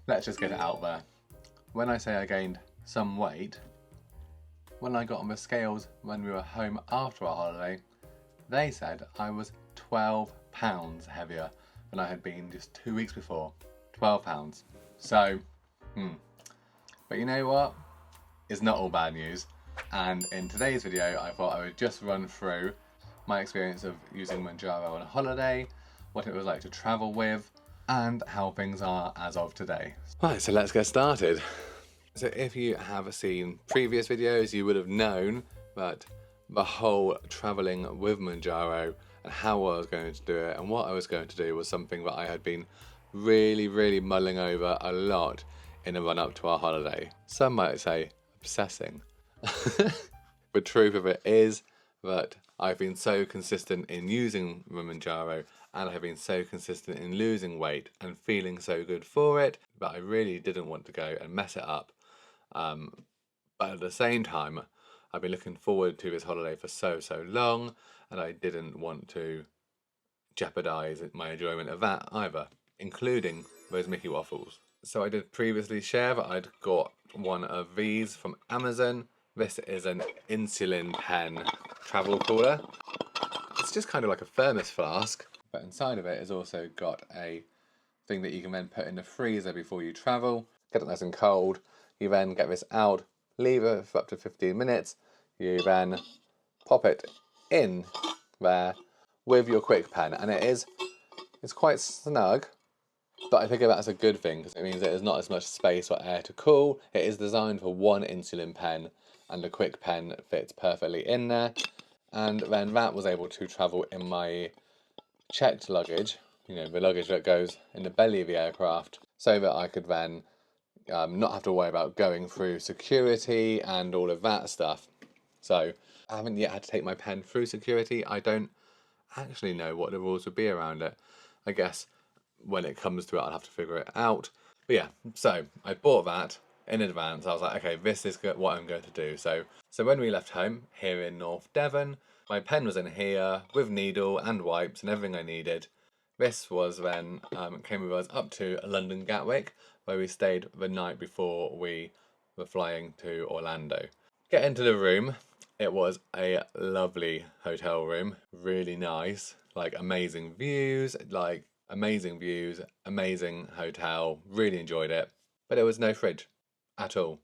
Let's just get it out there. When I say I gained some weight, when I got on the scales when we were home after our holiday, they said I was 12 pounds heavier than I had been just 2 weeks before. 12 pounds. So, But you know what? It's not all bad news. And in today's video, I thought I would just run through my experience of using Mounjaro on a holiday, what it was like to travel with, and how things are as of today. Right, so let's get started. So if you have seen previous videos, you would have known that the whole traveling with Mounjaro and how I was going to do it and what I was going to do was something that I had been really mulling over a lot in the run up to our holiday. Some might say obsessing. The truth of it is that I've been so consistent in using Mounjaro and I've been so consistent in losing weight and feeling so good for it that I really didn't want to go and mess it up. But at the same time, I've been looking forward to this holiday for so long, and I didn't want to jeopardize my enjoyment of that either, including those Mickey Waffles. So I did previously share that I'd got one of these from Amazon. This is an insulin pen travel cooler. It's just kind of like a thermos flask, but inside of it has also got a thing that you can then put in the freezer before you travel. Get it nice and cold. You then get this out, leave it for up to 15 minutes. You then pop it in there with your quick pen, and it's quite snug, but I think that's a good thing because it means there's not as much space or air to cool. It is designed for one insulin pen, and the quick pen fits perfectly in there. And then that was able to travel in my checked luggage, you know, the luggage that goes in the belly of the aircraft, so that I could then not have to worry about going through security and all of that stuff. So I haven't yet had to take my pen through security. I don't actually know what the rules would be around it. I guess when it comes to it, I'll have to figure it out. But yeah, so I bought that in advance. I was like, okay, this is what I'm going to do. So when we left home here in North Devon, my pen was in here with needle and wipes and everything I needed. This was then came with us up to London Gatwick, where we stayed the night before we were flying to Orlando. Get into the room. It was a lovely hotel room, really nice, like amazing views, amazing hotel, really enjoyed it. But there was no fridge at all.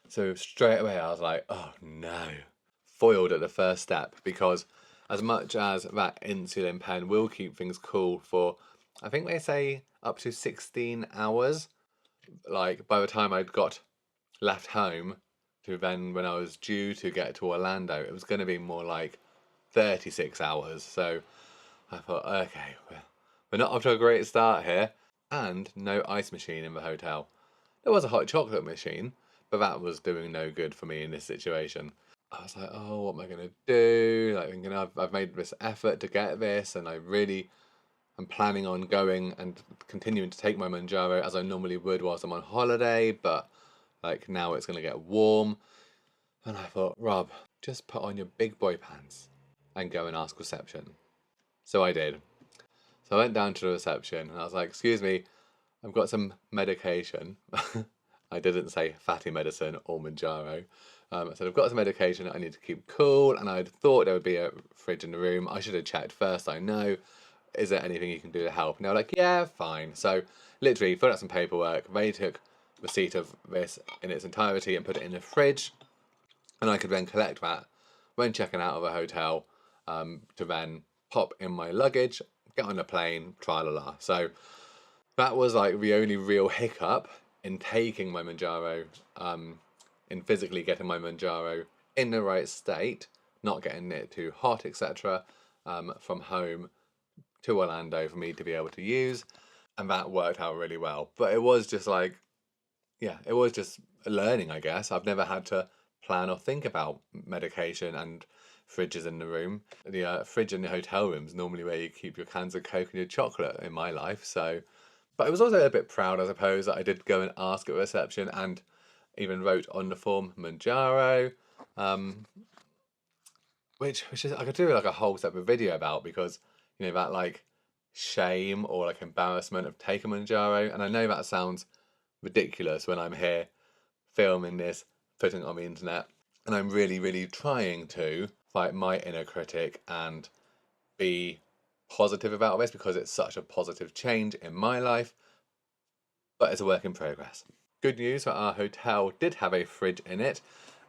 So straight away I was like, oh no, foiled at the first step, because as much as that insulin pen will keep things cool for, I think they say up to 16 hours, like by the time I'd got left home to then when I was due to get to Orlando, it was going to be more like 36 hours. So I thought, okay, we're not off to a great start here. And no ice machine in the hotel. There was a hot chocolate machine, but that was doing no good for me in this situation. I was like, oh, what am I going to do? Like, thinking, I've made this effort to get this, and I really am planning on going and continuing to take my Mounjaro as I normally would whilst I'm on holiday, but like now it's going to get warm. And I thought, Rob, just put on your big boy pants and go and ask reception. So I did. So I went down to the reception and I was like, excuse me, I've got some medication. I didn't say fatty medicine or Mounjaro. I said, I've got some medication I need to keep cool, and I thought there would be a fridge in the room. I should have checked first, I know. Is there anything you can do to help? And they were like, yeah, fine. So literally filled out some paperwork. They took receipt of this in its entirety and put it in the fridge. And I could then collect that when checking out of a hotel to then pop in my luggage, get on a plane, tra-la-la. So that was like the only real hiccup in taking my Mounjaro, in physically getting my Mounjaro in the right state, not getting it too hot, etc., from home to Orlando for me to be able to use. And that worked out really well. But it was just like, yeah, it was just learning, I guess. I've never had to plan or think about medication and fridges in the room. The fridge in the hotel room is normally where you keep your cans of Coke and your chocolate in my life. So, but I was also a bit proud, I suppose, that I did go and ask at reception and even wrote on the form Mounjaro, which is, I could do like a whole separate video about, because you know that like shame or like embarrassment of taking Mounjaro, and I know that sounds ridiculous when I'm here filming this, putting it on the internet, and I'm really, really trying to fight my inner critic and be positive about this because it's such a positive change in my life, but it's a work in progress. Good news that our hotel did have a fridge in it,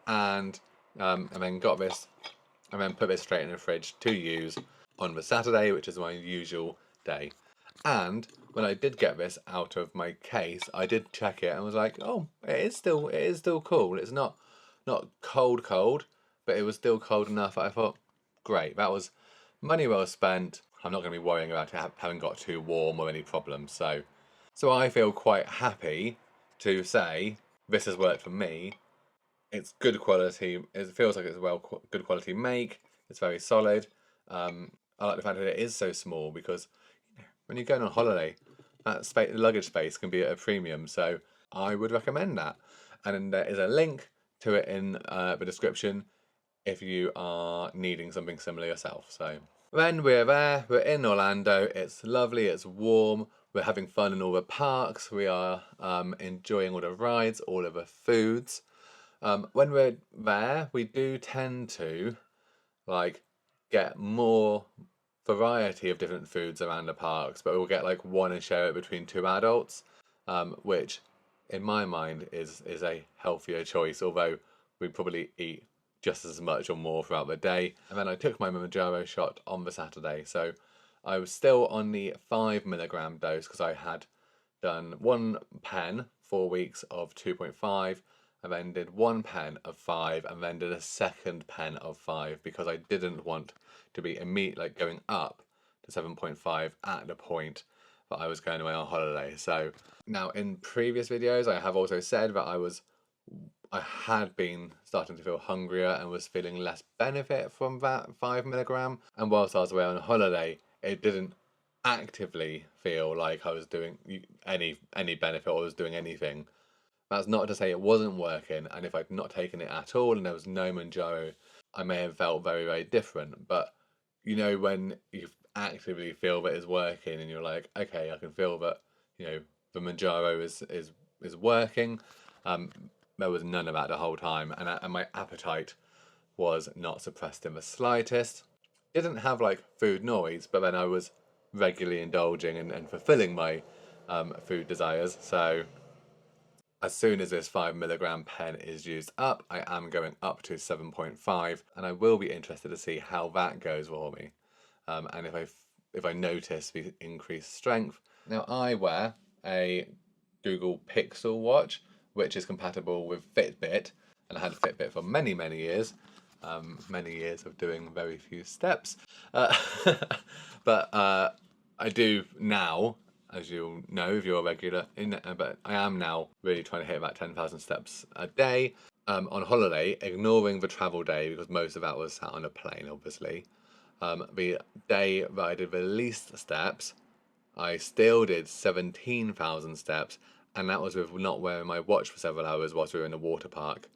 and then got this, and then put this straight in the fridge to use on the Saturday, which is my usual day. And when I did get this out of my case, I did check it and was like, oh, it is still cool. It's not cold, but it was still cold enough that I thought, great, that was money well spent. I'm not going to be worrying about it having got too warm or any problems. So I feel quite happy to say this has worked for me. It's good quality. It feels like it's good quality make. It's very solid. I like the fact that it is so small because when you're going on holiday, that luggage space can be at a premium. So I would recommend that. And there is a link to it in the description if you are needing something similar yourself. So when we're there, we're in Orlando. It's lovely. It's warm. We're having fun in all the parks. We are enjoying all the rides, all of the foods. When we're there, we do tend to get more variety of different foods around the parks, but we'll get like one and share it between two adults, which in my mind is a healthier choice, although we probably eat just as much or more throughout the day. And then I took my Mounjaro shot on the Saturday, so I was still on the 5 milligram dose because I had done 1 pen, 4 weeks of 2.5, and then did 1 pen of 5, and then did a second pen of 5 because I didn't want to be going up to 7.5 at the point that I was going away on holiday. So now in previous videos I have also said that I had been starting to feel hungrier and was feeling less benefit from that 5 milligram, and whilst I was away on holiday it didn't actively feel like I was doing any benefit or was doing anything. That's not to say it wasn't working, and if I'd not taken it at all and there was no Mounjaro, I may have felt very, very different. But you know, when you actively feel that it's working and you're like, okay, I can feel that, you know, the Mounjaro is working. There was none of that the whole time, and my appetite was not suppressed in the slightest. Didn't have like food noise, but then I was regularly indulging and fulfilling my food desires. So as soon as this 5 milligram pen is used up, I am going up to 7.5, and I will be interested to see how that goes for me, and if I notice the increased strength. Now I wear a Google Pixel watch, which is compatible with Fitbit, and I had a Fitbit for many, many years. Many years of doing very few steps. But I do now, as you'll know if you're a regular, but I am now really trying to hit about 10,000 steps a day. On holiday, ignoring the travel day, because most of that was sat on a plane, obviously. The day that I did the least steps, I still did 17,000 steps, and that was with not wearing my watch for several hours whilst we were in the water park.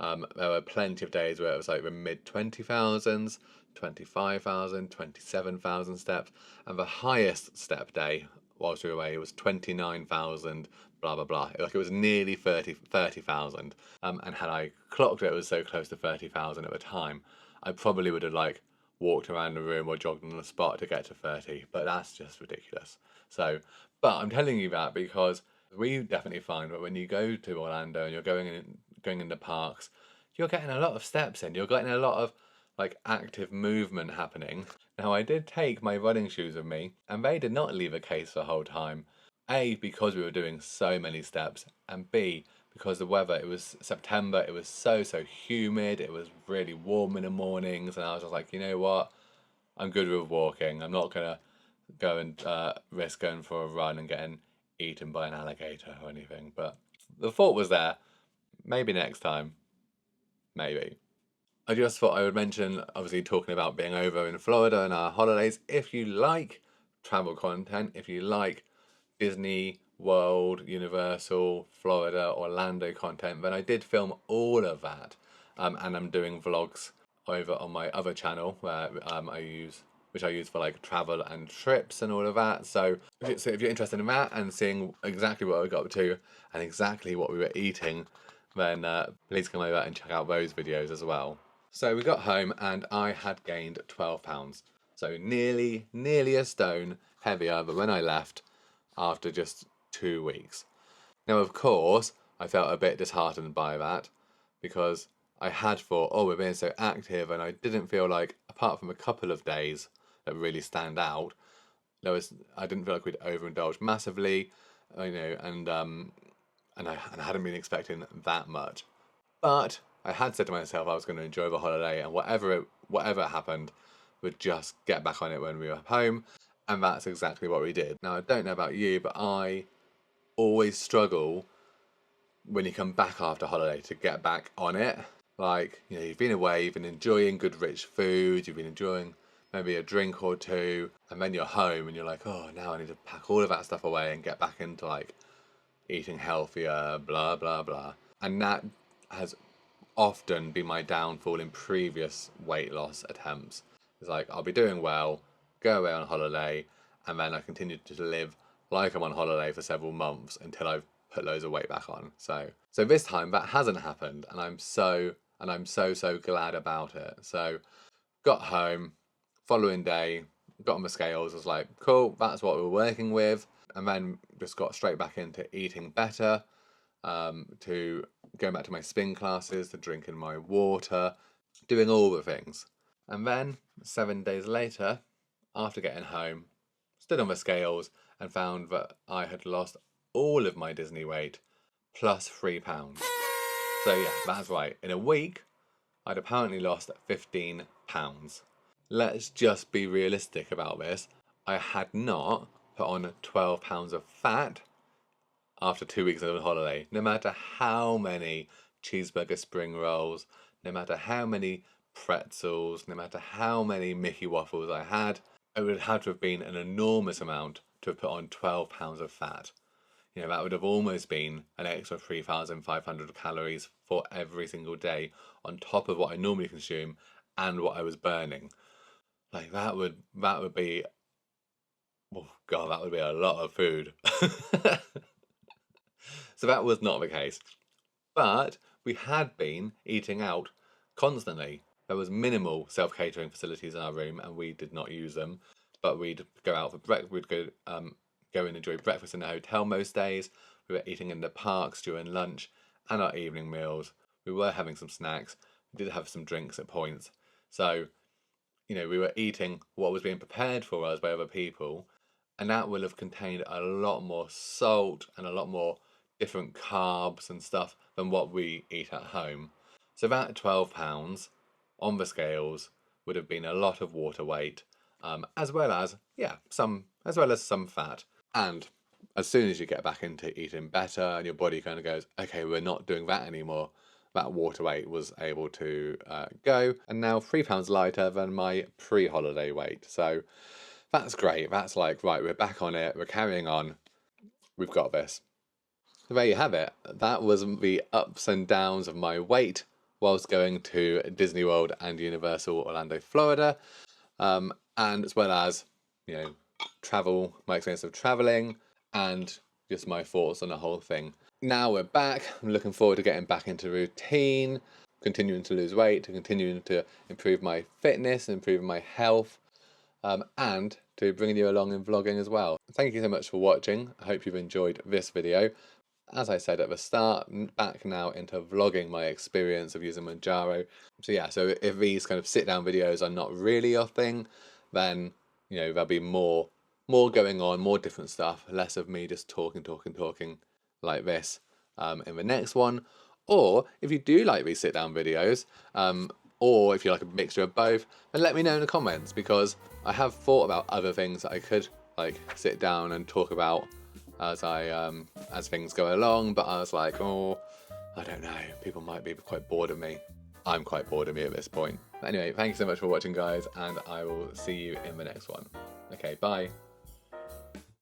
There were plenty of days where it was like the mid 20,000s, 25,000, 27,000 steps, and the highest step day whilst we were away was 29,000, blah blah blah. Like it was nearly 30,000. And had I clocked it was so close to 30,000 at the time, I probably would have like walked around the room or jogged on the spot to get to 30, but that's just ridiculous. So, but I'm telling you that because we definitely find that when you go to Orlando and you're going in the parks, you're getting a lot of steps in. You're getting a lot of like active movement happening. Now I did take my running shoes with me, and they did not leave a case the whole time. A, because we were doing so many steps, and B, because the weather, it was September, it was so humid, it was really warm in the mornings, and I was just like, you know what, I'm good with walking. I'm not gonna go and risk going for a run and getting eaten by an alligator or anything. But the thought was there. Maybe next time. Maybe. I just thought I would mention, obviously talking about being over in Florida and our holidays, if you like travel content, if you like Disney World, Universal, Florida, Orlando content, then I did film all of that. And I'm doing vlogs over on my other channel where I use which I use for like travel and trips and all of that. So if you're interested in that and seeing exactly what we got up to and exactly what we were eating, then please come over and check out those videos as well. So we got home and I had gained 12 pounds. So nearly a stone heavier than when I left after just 2 weeks. Now, of course, I felt a bit disheartened by that because I had thought, oh, we're being so active, and I didn't feel like, apart from a couple of days that really stand out, I didn't feel like we'd overindulged massively, and I hadn't been expecting that much. But I had said to myself I was going to enjoy the holiday, and whatever happened, would just get back on it when we were home, and that's exactly what we did. Now, I don't know about you, but I always struggle when you come back after holiday to get back on it. Like, you've been away, you've been enjoying good rich food, you've been enjoying maybe a drink or two, and then you're home and you're like, oh, now I need to pack all of that stuff away and get back into like eating healthier, blah blah blah. And that has often been my downfall in previous weight loss attempts. It's like, I'll be doing well, go away on holiday, and then I continue to live like I'm on holiday for several months until I've put loads of weight back on. So this time that hasn't happened, and I'm so glad about it. So got home, following day, got on the scales, was like, cool, that's what we're working with, and then just got straight back into eating better, to going back to my spin classes, to drinking my water, doing all the things. And then 7 days later, after getting home, stood on the scales and found that I had lost all of my Disney weight plus 3 pounds. So yeah, that's right. In a week, I'd apparently lost 15 pounds. Let's just be realistic about this. I had not put on 12 pounds of fat after 2 weeks of a holiday. No matter how many cheeseburger spring rolls, no matter how many pretzels, no matter how many Mickey Waffles I had, it would have to have been an enormous amount to have put on 12 pounds of fat. That would have almost been an extra 3,500 calories for every single day on top of what I normally consume and what I was burning. Like that would be, oh God, that would be a lot of food. So that was not the case. But we had been eating out constantly. There was minimal self-catering facilities in our room and we did not use them. But we'd go out for breakfast, we'd go and enjoy breakfast in the hotel most days. We were eating in the parks during lunch and our evening meals. We were having some snacks. We did have some drinks at points. So, we were eating what was being prepared for us by other people, and that will have contained a lot more salt and a lot more different carbs and stuff than what we eat at home. So that 12 pounds on the scales would have been a lot of water weight, as well as some fat. And as soon as you get back into eating better and your body kind of goes, okay, we're not doing that anymore, that water weight was able to go, and now 3 pounds lighter than my pre-holiday weight. So that's great. That's like, right, we're back on it, we're carrying on, we've got this. So there you have it. That was the ups and downs of my weight whilst going to Disney World and Universal Orlando, Florida, and as well as, travel, my experience of traveling, and just my thoughts on the whole thing. Now we're back. I'm looking forward to getting back into routine, continuing to lose weight, to continuing to improve my fitness, improving my health, and to bringing you along in vlogging as well. Thank you so much for watching. I hope you've enjoyed this video. As I said at the start, back now into vlogging my experience of using Mounjaro. So if these kind of sit-down videos are not really your thing, then there'll be more going on, more different stuff, less of me just talking like this in the next one. Or if you do like these sit-down videos, or if you like a mixture of both, then let me know in the comments, because I have thought about other things that I could like sit down and talk about as things go along, but I was like, oh, I don't know, people might be quite bored of me. I'm quite bored of me at this point. But anyway, thank you so much for watching, guys, and I will see you in the next one. Okay, bye.